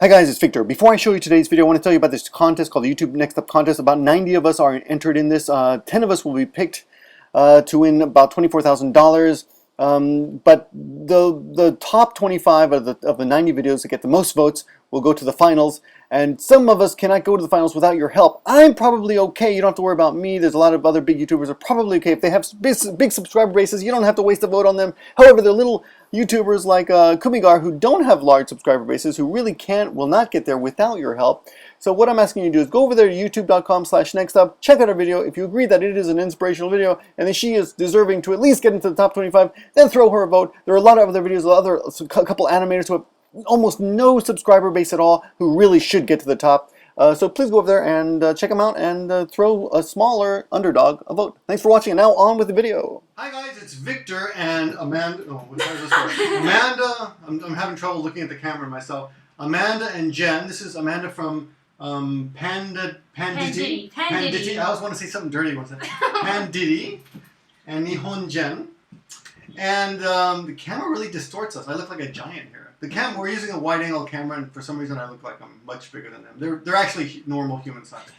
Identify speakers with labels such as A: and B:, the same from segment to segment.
A: Hi guys, it's Victor. Before I show you today's video, I want to tell you about this contest called the YouTube Nextup contest. About 90 of us are entered in this. 10 of us will be picked to win about $24,000. But the top 25 of the 90 videos that get the most votes will go to the finals. And some of us cannot go to the finals without your help. I'm probably okay. You don't have to worry about me. There's a lot of other big YouTubers are probably okay. If they have big subscriber bases, you don't have to waste a vote on them. However, the little YouTubers like Kumigar who don't have large subscriber bases, who really will not get there without your help. So what I'm asking you to do is go over there to youtube.com/nextup, check out our video. If you agree that it is an inspirational video and that she is deserving to at least get into the top 25, then throw her a vote. There are a lot of other videos, a couple animators who have almost no subscriber base at all who really should get to the top. So please go over there and check them out and throw a smaller underdog a vote. Thanks for watching, and now on with the video. Hi guys, it's Victor and Amanda. Oh, what is this for? Amanda, I'm having trouble looking at the camera myself. Amanda and Jen. This is Amanda from Panditty. I always want to say something dirty once. Panditty and NihonJenn. And the camera really distorts us. I look like a giant here. We're using a wide-angle camera, and for some reason I look like I'm much bigger than them. They're actually normal human size.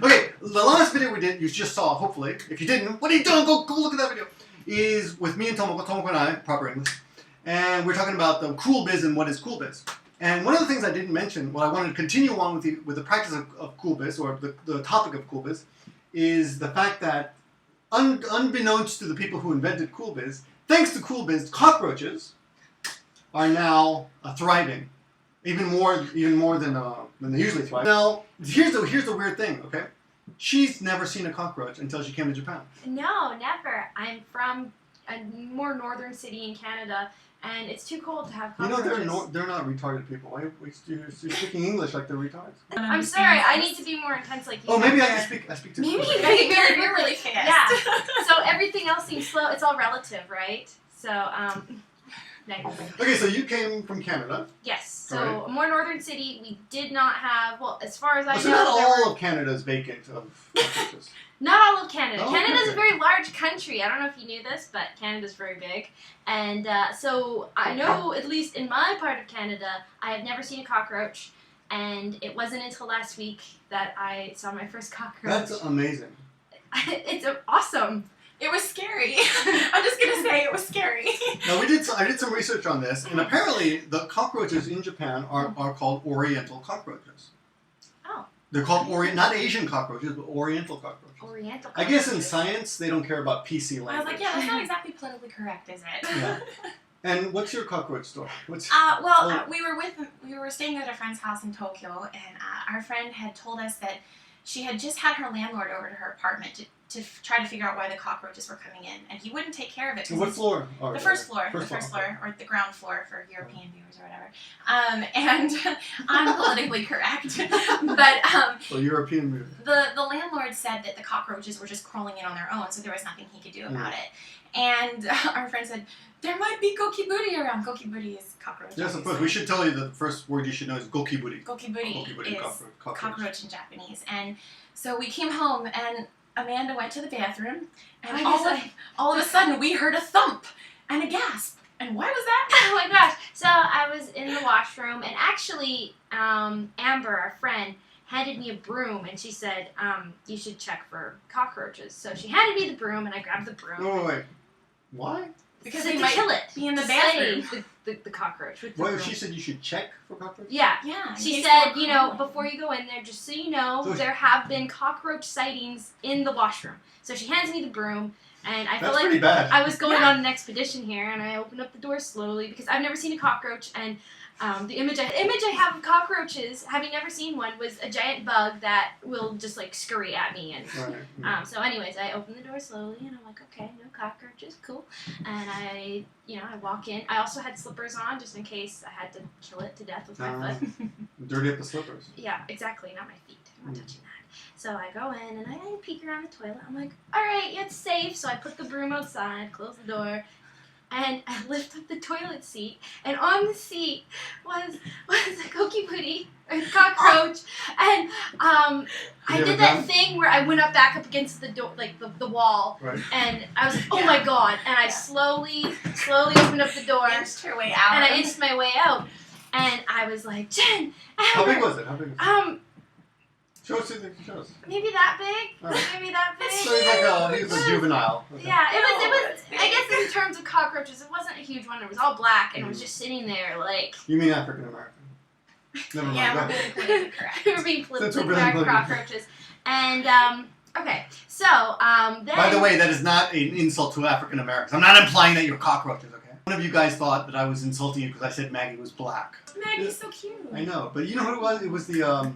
A: Okay, the last video we did, you just saw, hopefully. If you didn't, what are you doing? Go look at that video. Is with me and Tomoko and I, proper English, and we're talking about the cool biz and what is cool biz. And one of the things I didn't mention, what I wanted to continue on with the practice of cool biz, or the topic of cool biz, is the fact that unbeknownst to the people who invented cool biz, thanks to cool biz, cockroaches are now thriving, even more than they usually thrive. Now, here's the weird thing, okay? She's never seen a cockroach until she came to Japan.
B: No, never. I'm from a more northern city in Canada, and it's too cold to have cockroaches.
A: You know, they're not retarded people. Why are you speaking English like they're retards?
B: I'm sorry, I need to be more intense like you.
A: Oh, maybe I speak too
B: Maybe
A: slow.
B: you're really fast. Yeah. So everything else seems slow. It's all relative, right? So,
A: Okay, so you came from Canada.
B: Yes. So a more northern city. We did not have, well, as far as I know.
A: So not all of Canada is vacant of cockroaches.
B: Not all of Canada. Oh, Canada's a very large country. I don't know if you knew this, but Canada's very big. And so I know, at least in my part of Canada, I have never seen a cockroach. And it wasn't until last week that I saw my first cockroach.
A: That's amazing.
B: It's awesome.
C: It was scary. I'm just gonna say it was scary.
A: Now I did some research on this, and apparently the cockroaches in Japan are called Oriental cockroaches.
B: Oh.
A: They're called not Asian cockroaches, but Oriental cockroaches.
B: Oriental cockroaches.
A: I guess in science they don't care about PC language.
C: I was like, yeah, that's not exactly politically correct, is it?
A: Yeah. And what's your cockroach story?
C: We were staying at a friend's house in Tokyo, and our friend had told us that she had just had her landlord over to her apartment to try to figure out why the cockroaches were coming in, and he wouldn't take care of it.
A: What floor?
C: The first floor, or the ground floor for European viewers or whatever. And I'm politically correct, but
A: so European movie.
C: The landlord said that the cockroaches were just crawling in on their own, so there was nothing he could do about it. And our friend said, there might be gokiburi around. Gokiburi is cockroach.
A: Yes, of course. We should tell you the first word you should know is gokiburi.
C: Gokiburi is cockroach in Japanese. And so we came home, and Amanda went to the bathroom, and all of a sudden we heard a thump and a gasp. And why was that?
B: Oh my gosh. So I was in the washroom, and actually Amber, our friend, handed me a broom, and she said, you should check for cockroaches. So she handed me the broom, and I grabbed the broom.
A: Oh, wait. Why?
C: Because
B: they
C: might
B: kill it.
C: Be in the bathroom.
B: The cockroach with the
A: Well,
B: broom.
A: she said you should check for cockroaches?
B: Yeah.
C: Yeah.
B: She said, you know, before you go in there, just so you know, there have been cockroach sightings in the washroom. So she hands me the broom, and I felt like I was going on an expedition here, and I opened up the door slowly because I've never seen a cockroach, and the image I have of cockroaches, having never seen one, was a giant bug that will just like scurry at me. And so anyways, I opened the door slowly, and I'm like, okay, no cockroaches, cool. And I walk in. I also had slippers on just in case I had to kill it to death with my foot.
A: Dirty up the slippers.
B: Yeah, exactly, not my feet. I'm not touching that. So I go in, and I peek around the toilet. I'm like, all right, it's safe. So I put the broom outside, close the door. And I lift up the toilet seat, and on the seat was a gokiburi, or cockroach, and I did that thing where I went back up against the door, like the wall, and I was like, oh my god, and I slowly opened up the door,
C: inched her way out,
B: and I inched my way out, and I was like, Jen,
A: How big was it? How big was it? Show us.
B: Maybe that big. Maybe that big.
A: So he was a juvenile. Okay.
B: Yeah, it was. I guess in terms of cockroaches, it wasn't a huge one. It was all black, and it was just sitting there like.
A: You mean African American? Never mind.
C: Yeah, we're being politically correct.
B: We're being politically correct cockroaches, and okay, so then.
A: By the way, that is not an insult to African Americans. I'm not implying that you're cockroaches. Okay. One of you guys thought that I was insulting you because I said Maggie was black.
C: Maggie's so cute.
A: I know, but you know who it was? It was the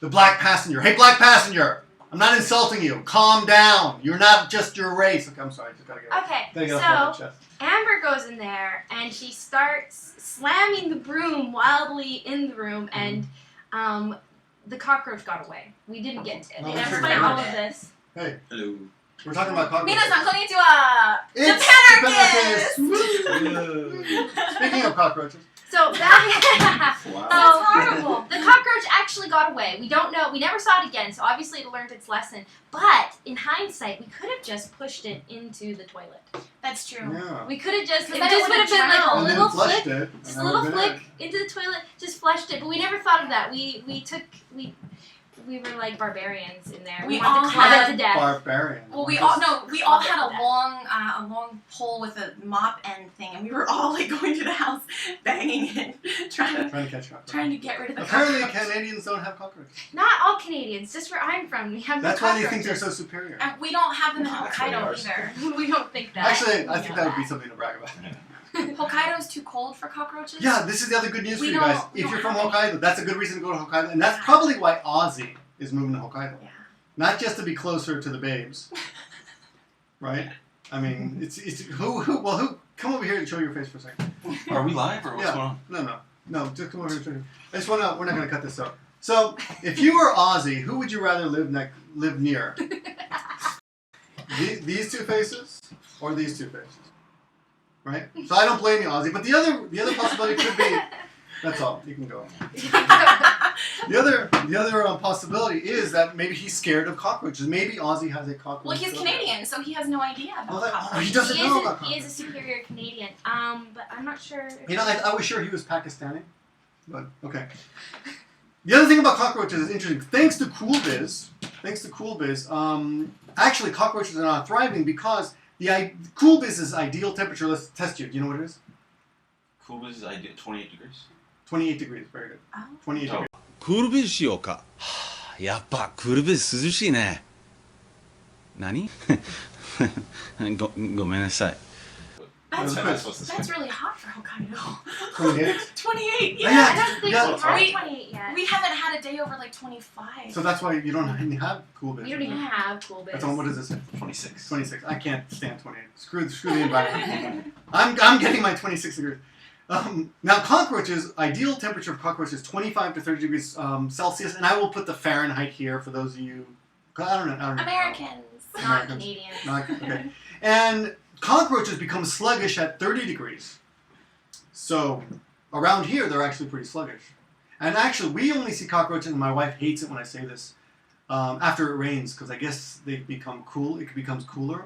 A: black passenger. Hey, black passenger! I'm not insulting you. Calm down. You're not just your race. Okay, I'm sorry. I just gotta get
B: so
A: off my chest.
B: Amber goes in there and she starts slamming the broom wildly in the room, and the cockroach got away. We didn't get to it. Despite all of this.
A: Hey.
D: Hello.
A: We're talking about cockroaches.
C: Minasan, konnichiwa!
A: It's Japanarchist! Speaking of cockroaches.
B: So that
D: Wow.
B: That's horrible. The cockroach actually got away. We don't know. We never saw it again, so obviously it learned its lesson. But in hindsight, we could have just pushed it into the toilet.
C: That's true.
A: Yeah.
B: We could have just. It
C: Then
B: just
C: it
B: would have been like a
C: drowned.
B: little
A: flushed
B: flick,
A: it.
B: just a little flick into the toilet, just flushed it. But we never thought of that. We were like barbarians in there. We
C: We
B: wanted
C: all
B: to club it
C: had
B: to death.
A: Barbarian.
C: Well, we all had a long pole with a mop end thing, and we were all like going through the house, banging it, trying to
A: catch cockroaches.
C: trying to get rid of the
A: Apparently,
C: cockroach.
A: Canadians don't have cockroaches.
B: Not all Canadians, just where I'm from, we have
A: That's
B: no
A: why they think they're
B: cockroaches.
A: so superior.
C: And we don't have them in
D: That's why they
C: Hokkaido
D: are
C: either.
B: We don't think that.
A: Actually, I
B: We
A: think
B: know
A: that would be something to brag about.
C: Hokkaido's too cold for cockroaches.
A: Yeah, this is the other good news
C: We
A: for you guys.
C: don't- we
A: If
C: don't
A: you're from
C: have
A: Hokkaido, that's a good reason to go to Hokkaido, and that's probably why Ozzy is moving to Hokkaido.
C: Yeah.
A: Not just to be closer to the babes, right? I mean, it's who come over here and show your face for a second.
D: Are we live or what's
A: Yeah.
D: going on?
A: No, just come over here and show you. I just want to. We're not going to cut this out. So, if you were Ozzy, who would you rather live near? These two faces or these two faces? Right. So I don't blame you, Ozzy. But the other possibility could be. That's all. You can go. The other possibility is that maybe he's scared of cockroaches. Maybe Ozzy has a cockroach.
C: Well, he's Canadian, so he has no idea about cockroaches.
A: He doesn't know about
B: He is a
A: cockroaches.
B: superior Canadian. But I'm not sure.
A: You know, I was sure he was Pakistani, but okay. The other thing about cockroaches is interesting. Thanks to CoolBiz, actually cockroaches are not thriving because CoolBiz's ideal temperature. Let's test you. Do you know what it is?
D: Cool is I did 28 degrees.
A: 28 degrees. Very good. 28 degrees.
E: クールビズしようか。はあ、やっぱクールビズ涼しいね。何ごめんなさい。
C: That's
A: That's
C: really hot for Hokkaido.
A: 28.
C: 28,
A: Yeah.
C: yeah.
B: I don't think
A: Yeah.
B: we've had 28 yet.
C: We haven't had a day over like 25.
A: So that's why you don't have CoolBiz.
B: We don't even have cool
A: That's on, what does it say?
D: 26.
A: 26. I can't stand 28. Screw the environment. I'm getting my 26 degrees. Now cockroaches, ideal temperature of cockroaches is 25 to 30 degrees Celsius, and I will put the Fahrenheit here for those of you. I don't know.
C: Americans.
B: Not Canadians.
A: Okay. And cockroaches become sluggish at 30 degrees. So around here, they're actually pretty sluggish. And actually, we only see cockroaches, and my wife hates it when I say this, after it rains, because I guess they become cool. It becomes cooler.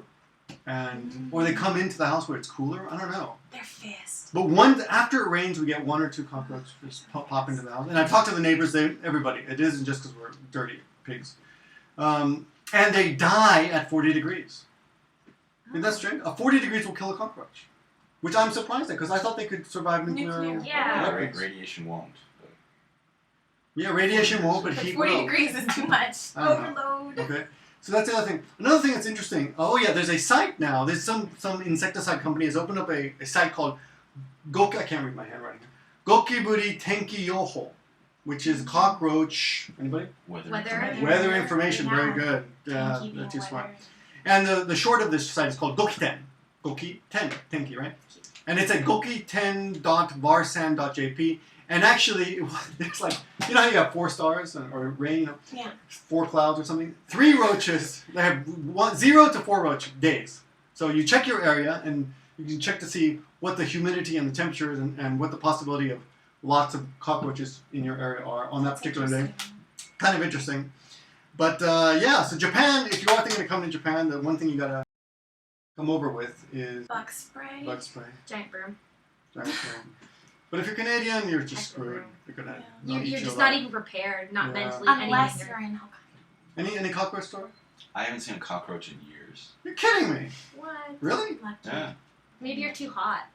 A: Or they come into the house where it's cooler. I don't know.
C: They're fierce.
A: But after it rains, we get one or two cockroaches just pop into the house. And I've talked to the neighbors, everybody. It isn't just because we're dirty pigs. And they die at 40 degrees. And that's strange. 40 degrees will kill a cockroach. Which I'm surprised at, because I thought they could survive nuclear.
B: Yeah.
D: Radiation won't. But
A: Yeah, radiation won't, but
C: But
A: heat
C: 40
A: will.
C: degrees is too much.
A: I don't know.
C: Overload.
A: Okay. So that's the other thing. Another thing that's interesting. Oh yeah, there's a site now. There's some insecticide company has opened up a site called I can't read my handwriting. Gokiburi Tenki Yoho, which is cockroach. Anybody? Weather information. Very good. Yeah, that's too smart. And the short of this site is called Gokiten. Gokiten, Tenki, right? And it's at gokiten.varsan.jp. And actually, it's like, you know how you have 4 stars or rain,
C: Yeah.
A: 4 clouds or something? 3 roaches, they have 0 to 4 roach days. So you check your area and you can check to see what the humidity and the temperature is and what the possibility of lots of cockroaches in your area are on that particular day. Kind of interesting. But yeah, so Japan, if you are thinking of coming to Japan, the one thing you gotta come over with is
C: Bug spray.
A: bug spray.
B: Giant broom.
A: Giant broom. But if you're Canadian, you're just screwed.
B: You're just not even prepared, not mentally.
C: Unless you're in Hokkaido.
A: Any cockroach story?
D: I haven't seen a cockroach in years.
A: You're kidding me.
B: What?
A: Really?
D: Yeah.
B: Maybe you're too hot.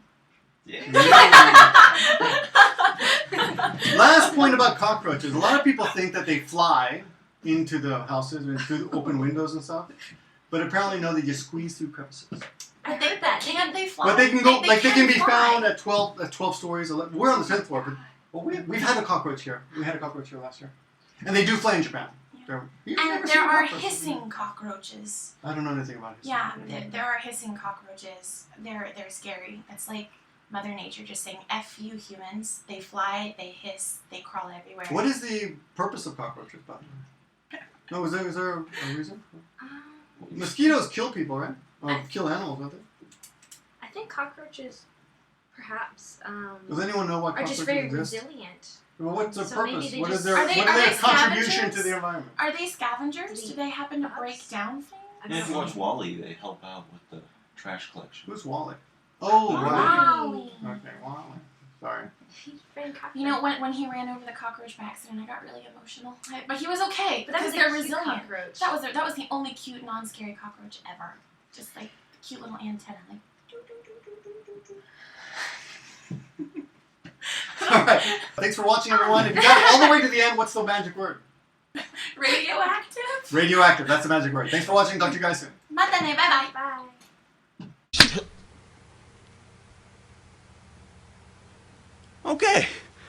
D: Yeah.
A: Last point about cockroaches. A lot of people think that they fly into the houses and through open windows and stuff. But apparently, no, they just squeeze through crevices.
B: I think that.
C: They fly.
A: But they can go, they can be
C: fly.
A: found at 12 stories. We're on the 10th floor, but we've had a cockroach here. We had a cockroach here last year. And they do fly in Japan.
C: And there are hissing cockroaches.
A: I don't know anything about hissing.
C: Yeah, there are hissing cockroaches. They're scary. It's like Mother Nature just saying, F you humans. They fly, they hiss, they crawl everywhere.
A: What is the purpose of cockroaches, by the way? No, is there a reason? Mosquitoes kill people, right? Or kill animals, don't they?
B: I think cockroaches, perhaps,
A: Does anyone know what
B: are
A: cockroaches
B: just very
A: exist?
B: resilient.
A: Well, what's their
B: So
A: purpose?
B: maybe they
A: What is
B: just-
A: their,
C: Are they
A: contribution
C: scavengers?
A: to the environment?
C: Are they scavengers? Do they happen to
B: Bugs?
C: break down things?
D: Yeah, if you watch Wall-E, they help out with the trash collection.
A: Who's Wally? Oh, right.
C: Wow.
A: Okay, Wally. Sorry.
C: You know, when he ran over the cockroach by accident, I got really emotional. But he was okay
B: But that was
C: because they're
B: a cute
C: resilient.
B: cockroach.
C: That was the only cute, non-scary cockroach ever. Just like the cute little antenna, like. Doo, doo, doo, doo, doo, doo, doo.
A: All right. Thanks for watching, everyone. If you got all the way to the end, what's the magic word?
C: Radioactive.
A: Radioactive. That's the magic word. Thanks for watching. Talk to you guys soon.
C: Mata ne, bye bye.
B: Bye.
E: Okay.